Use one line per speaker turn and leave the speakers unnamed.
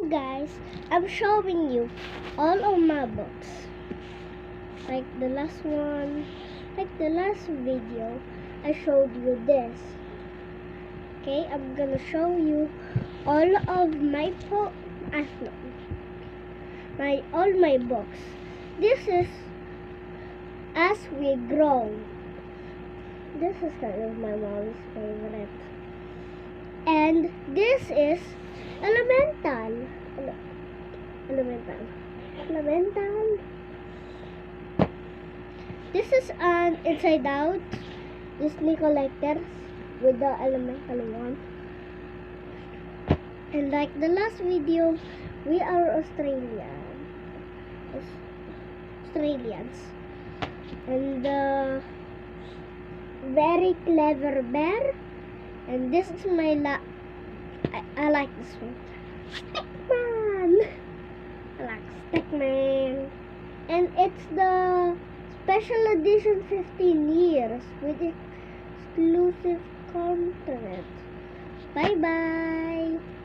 guys, I'm showing you all of my books. Like the last one, like the last video, I showed you this. Okay, I'm gonna show you all of my all my books. This is As We Grow. This is kind of my mom's favorite. And this is Elemental. This is an Inside Out Disney Collectors with the Elemental one. And like the last video, we are Australians. And the Very Clever Bear. And this is my I like this one. Stickman! I like Stickman. And it's the special edition 15 years with exclusive content. Bye bye!